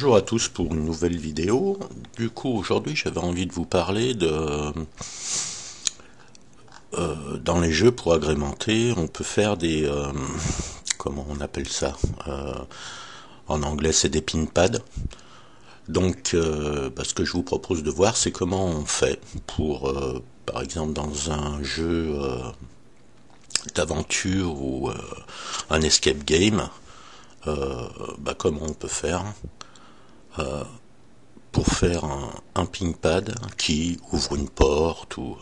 Bonjour à tous pour une nouvelle vidéo. Du coup, aujourd'hui, j'avais envie de vous parler dans les jeux pour agrémenter, on peut faire des comment on appelle ça, en anglais, c'est des pin pads. Donc, ce que je vous propose de voir, c'est comment on fait pour, par exemple, dans un jeu d'aventure ou un escape game, comment on peut faire pour faire un ping pad qui ouvre une porte ou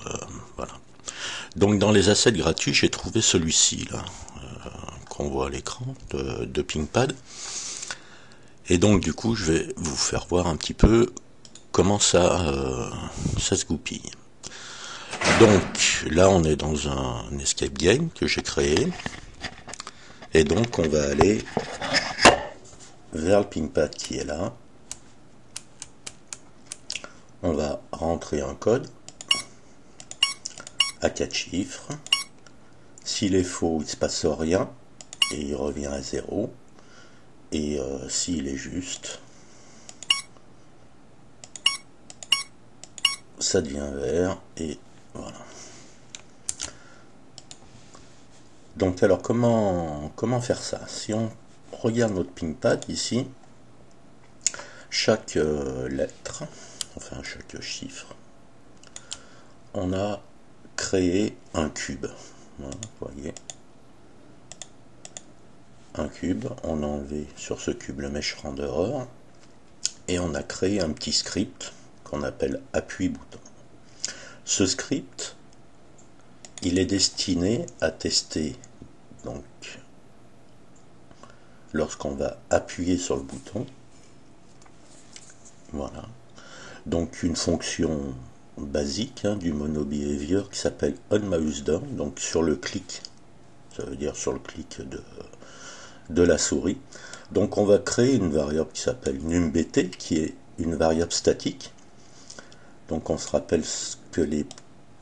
voilà. Donc dans les assets gratuits, j'ai trouvé celui-ci là qu'on voit à l'écran de ping pad. Et donc du coup, je vais vous faire voir un petit peu comment ça se goupille. Donc là, on est dans un escape game que j'ai créé. Et donc on va aller vers le ping pad qui est là. On va rentrer un code à 4 chiffres. S'il est faux, il ne se passe rien et il revient à 0. Et s'il est juste, ça devient vert et voilà. Donc alors comment faire ça? Si on regarde notre ping pad ici, chaque lettre, enfin chaque chiffre, on a créé un cube. Voilà, vous voyez. Un cube, on a enlevé sur ce cube le mesh renderer et on a créé un petit script qu'on appelle appui bouton. Ce script, il est destiné à tester donc lorsqu'on va appuyer sur le bouton. Voilà. Donc une fonction basique du monobehavior qui s'appelle onMouseDown, donc sur le clic, ça veut dire sur le clic de la souris. Donc on va créer une variable qui s'appelle numBt, qui est une variable statique. Donc on se rappelle que les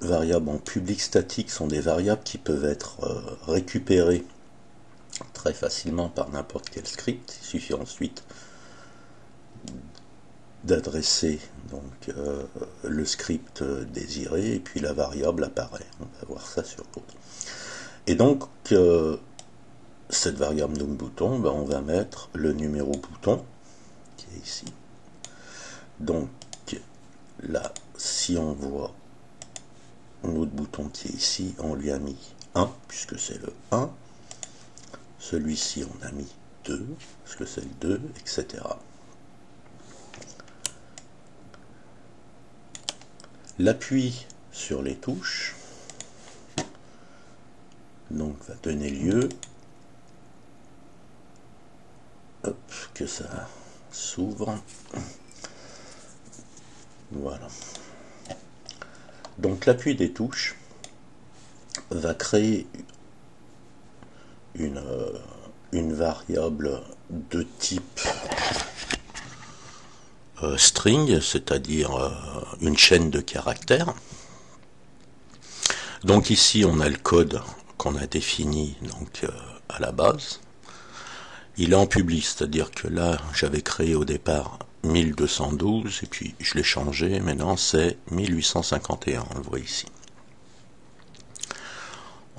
variables en public statique sont des variables qui peuvent être récupérées très facilement par n'importe quel script. Il suffit ensuite d'adresser donc le script désiré et puis la variable apparaît. On va voir ça sur l'autre. Et donc cette variable numBouton, on va mettre le numéro bouton qui est ici. Donc là, si on voit notre bouton qui est ici, on lui a mis 1 puisque c'est le 1. Celui-ci on a mis 2 parce que c'est le 2, etc. L'appui sur les touches donc va donner lieu que ça s'ouvre. Voilà. Donc l'appui des touches va créer une variable de type string, c'est-à-dire une chaîne de caractères. Donc ici on a le code qu'on a défini donc à la base. Il est en public, c'est-à-dire que là j'avais créé au départ 1212 et puis je l'ai changé, maintenant c'est 1851, on le voit ici.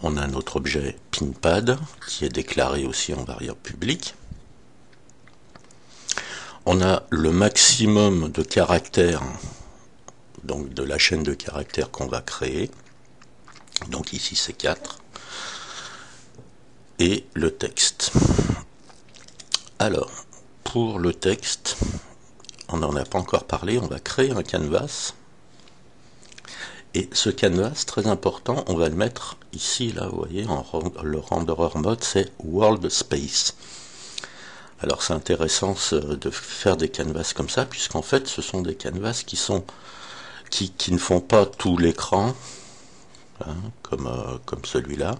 On a notre objet pinPad qui est déclaré aussi en variable publique. On a le maximum de caractères, donc de la chaîne de caractères qu'on va créer. Donc ici c'est 4. Et le texte. Alors, pour le texte, on n'en a pas encore parlé, on va créer un canvas. Et ce canvas, très important, on va le mettre ici, là, vous voyez, le renderer mode, c'est World Space. Alors c'est intéressant de faire des canvas comme ça, puisqu'en fait, ce sont des canvas qui ne font pas tout l'écran, hein, comme celui-là,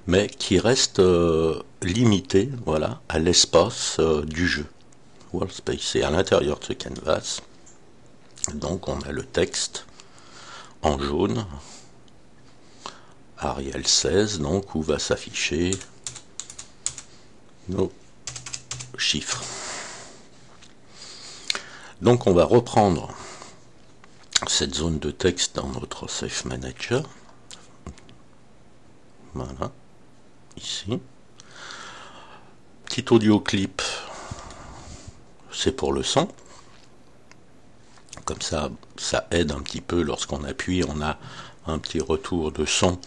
mais qui restent limités, voilà, à l'espace du jeu. World Space. Et à l'intérieur de ce canvas, donc on a le texte en jaune, Arial 16, donc où va s'afficher nos chiffres. Donc on va reprendre cette zone de texte dans notre Safe Manager. Voilà, ici. Petit audio clip, c'est pour le son. Comme ça, ça aide un petit peu lorsqu'on appuie, on a un petit retour de son.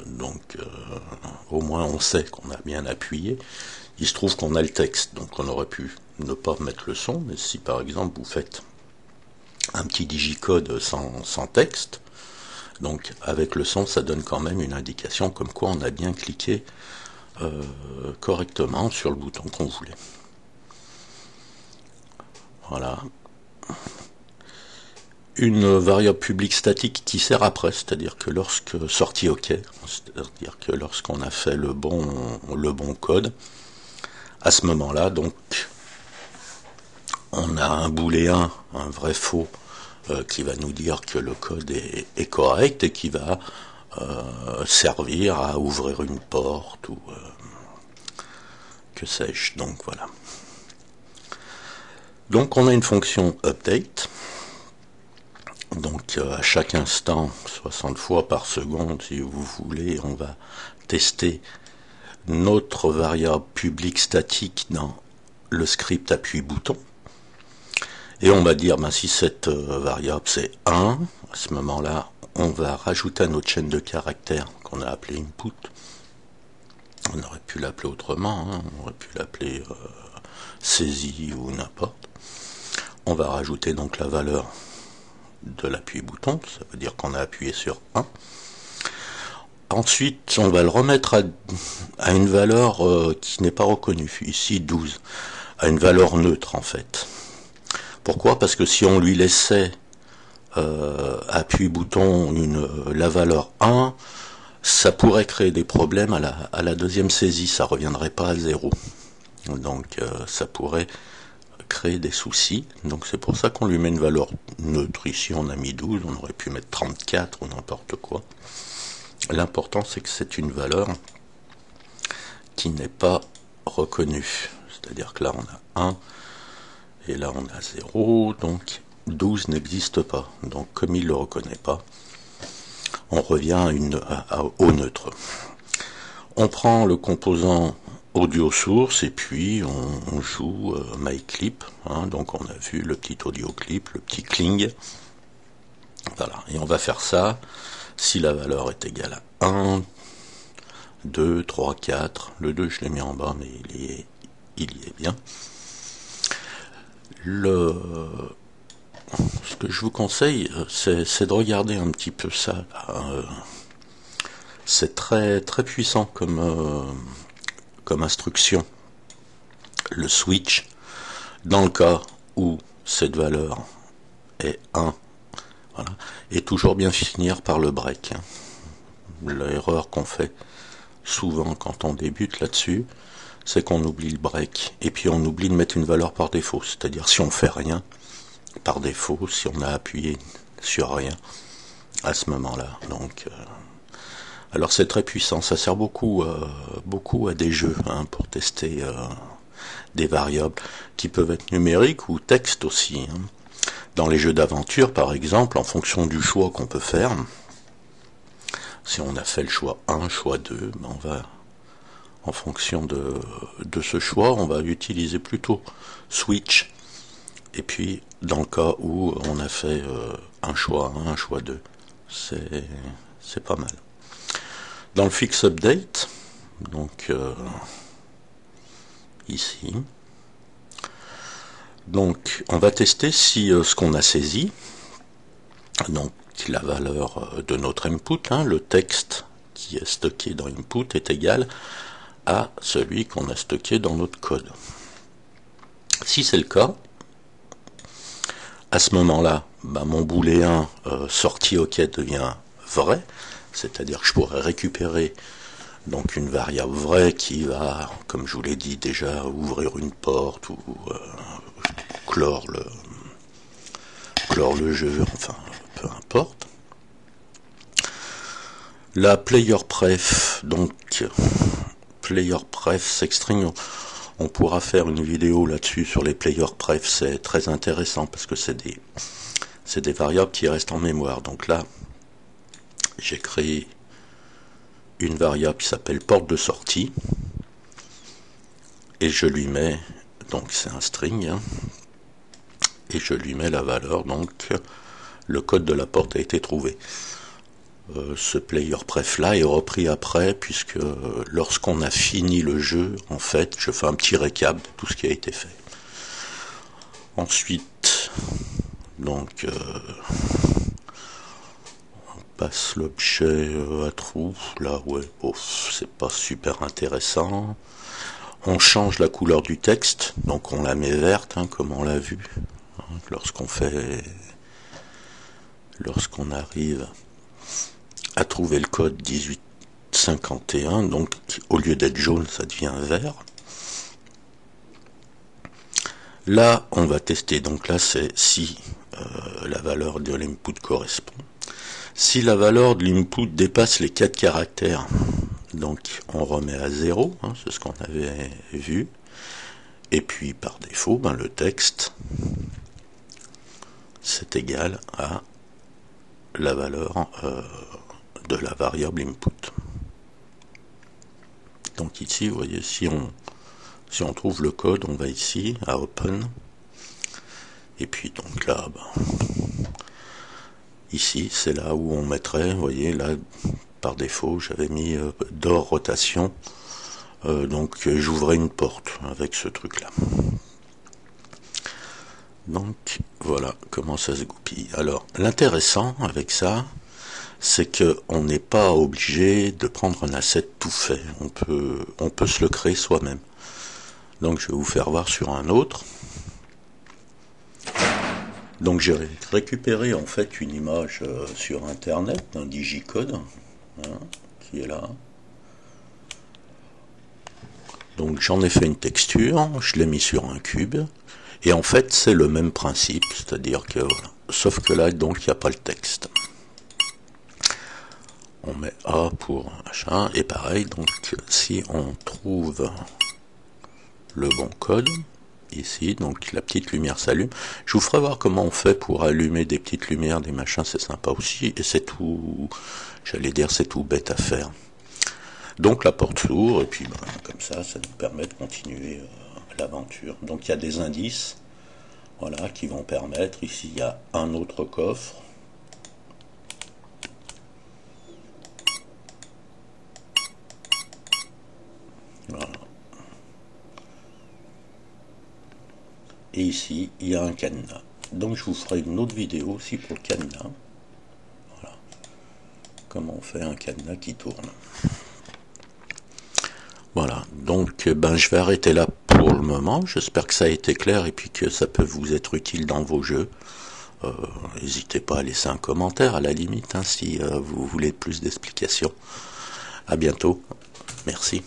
Donc au moins on sait qu'on a bien appuyé. Il se trouve qu'on a le texte, donc on aurait pu ne pas mettre le son, mais si par exemple vous faites un petit digicode sans texte, donc avec le son, ça donne quand même une indication comme quoi on a bien cliqué correctement sur le bouton qu'on voulait. Voilà. Une variable publique statique qui sert après, c'est-à-dire que lorsque sortie OK, c'est-à-dire que lorsqu'on a fait le bon code, à ce moment-là, donc on a un booléen, un vrai faux, qui va nous dire que le code est correct et qui va servir à ouvrir une porte ou que sais-je. Donc voilà. Donc on a une fonction update. Donc à chaque instant, 60 fois par seconde si vous voulez, on va tester notre variable publique statique dans le script appui bouton. Et on va dire, si cette variable c'est 1, à ce moment-là, on va rajouter à notre chaîne de caractères qu'on a appelé input. On aurait pu l'appeler autrement, on aurait pu l'appeler saisie ou n'importe. On va rajouter donc la valeur de l'appui bouton, ça veut dire qu'on a appuyé sur 1. Ensuite, on va le remettre à une valeur qui n'est pas reconnue, ici 12, à une valeur neutre en fait. Pourquoi? Parce que si on lui laissait appui bouton la valeur 1, ça pourrait créer des problèmes à la deuxième saisie, ça reviendrait pas à 0. Donc ça pourrait créer des soucis, donc c'est pour ça qu'on lui met une valeur neutre. Ici on a mis 12, on aurait pu mettre 34 ou n'importe quoi. L'important c'est que c'est une valeur qui n'est pas reconnue, c'est-à-dire que là on a 1 et là on a 0, donc 12 n'existe pas. Donc comme il ne le reconnaît pas, on revient au neutre. On prend le composant audio source et puis on joue MyClip, donc on a vu le petit audio clip, le petit cling, voilà, et on va faire ça si la valeur est égale à 1, 2, 3, 4, le 2 je l'ai mis en bas mais il y est bien. Ce que je vous conseille, c'est de regarder un petit peu ça, c'est très très puissant comme instruction. Le switch, dans le cas où cette valeur est 1, voilà, et toujours bien finir par le break. L'erreur qu'on fait souvent quand on débute là-dessus, c'est qu'on oublie le break, et puis on oublie de mettre une valeur par défaut, c'est-à-dire si on fait rien, par défaut, si on a appuyé sur rien, à ce moment-là. Donc, alors c'est très puissant, ça sert beaucoup à des jeux, pour tester des variables qui peuvent être numériques ou texte aussi. Dans les jeux d'aventure, par exemple, en fonction du choix qu'on peut faire, si on a fait le choix 1, choix 2, on va, en fonction de ce choix, on va utiliser plutôt switch. Et puis, dans le cas où on a fait un choix 1, un choix 2, c'est pas mal. Dans le fix update, donc ici, donc on va tester si ce qu'on a saisi, donc la valeur de notre input, le texte qui est stocké dans input est égal à celui qu'on a stocké dans notre code. Si c'est le cas, à ce moment-là, mon booléen sorti OK devient vrai, c'est-à-dire que je pourrais récupérer donc une variable vraie qui va, comme je vous l'ai dit déjà, ouvrir une porte ou clore le jeu, enfin peu importe. La player pref, donc player pref s'extring, On pourra faire une vidéo là-dessus sur les player pref, c'est très intéressant parce que c'est des variables qui restent en mémoire. Donc là, j'ai créé une variable qui s'appelle porte de sortie et je lui mets, donc c'est un string, hein, et je lui mets la valeur, donc le code de la porte a été trouvé. Ce player pref là est repris après, puisque lorsqu'on a fini le jeu, en fait, je fais un petit récap de tout ce qui a été fait. Ensuite, donc, on passe l'objet à trou. Là, ouais, c'est pas super intéressant. On change la couleur du texte, donc on la met verte, hein, comme on l'a vu. Lorsqu'on arrive à trouver le code 1851, donc au lieu d'être jaune, ça devient vert. Là, on va tester, donc là c'est si la valeur de l'input correspond. Si la valeur de l'input dépasse les 4 caractères, donc on remet à 0, hein, c'est ce qu'on avait vu. Et puis par défaut, le texte, c'est égal à la valeur de la variable input. Donc ici, vous voyez, si on trouve le code, on va ici à open, et puis donc là, ici c'est là où on mettrait, vous voyez, là par défaut j'avais mis door rotation, donc j'ouvrais une porte avec ce truc là. Donc voilà comment ça se goupille. Alors l'intéressant avec ça, c'est qu'on n'est pas obligé de prendre un asset tout fait. On peut se le créer soi-même. Donc je vais vous faire voir sur un autre. Donc j'ai récupéré en fait une image sur internet d'un digicode, hein, qui est là. Donc j'en ai fait une texture, je l'ai mis sur un cube, et en fait c'est le même principe, c'est-à-dire que voilà. Sauf que là donc il n'y a pas le texte. On met A pour machin, et pareil, donc si on trouve le bon code, ici, donc la petite lumière s'allume. Je vous ferai voir comment on fait pour allumer des petites lumières, des machins, c'est sympa aussi, et c'est tout, j'allais dire, c'est tout bête à faire. Donc la porte s'ouvre, et puis comme ça nous permet de continuer l'aventure. Donc il y a des indices, voilà, qui vont permettre, ici il y a un autre coffre, voilà. Et ici, il y a un cadenas. Donc je vous ferai une autre vidéo aussi pour le cadenas. Voilà. Comment on fait un cadenas qui tourne. Voilà. Donc je vais arrêter là pour le moment. J'espère que ça a été clair et puis que ça peut vous être utile dans vos jeux. N'hésitez pas à laisser un commentaire à la limite, hein, si vous voulez plus d'explications. À bientôt. Merci.